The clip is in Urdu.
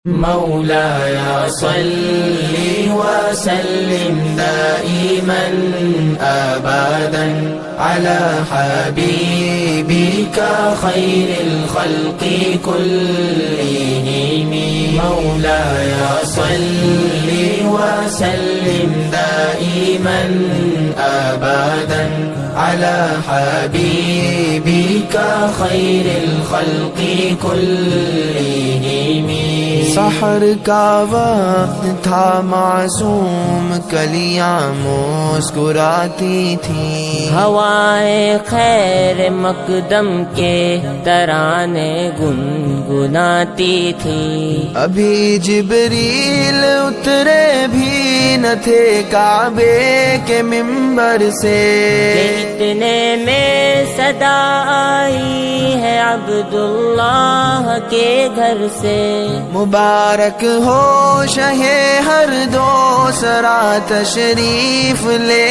مولاي صل وسلم دائما أبدا على حبيبك خير الخلق كلهم. مولاي صل وسلم دائما أبدا على حبيبك خير الخلق كلهم. سحر کا وقت تھا معصوم کلیاں مسکراتی تھی، ہوائے خیر مقدم کے ترانے گنگناتی تھی. ابھی جبریل اترے بھی نہ تھے کعبے کے ممبر سے، اتنے میں صدا آئی ہے عبداللہ کے گھر سے. مبارک ہو شہ ہر دو سرا تشریف لے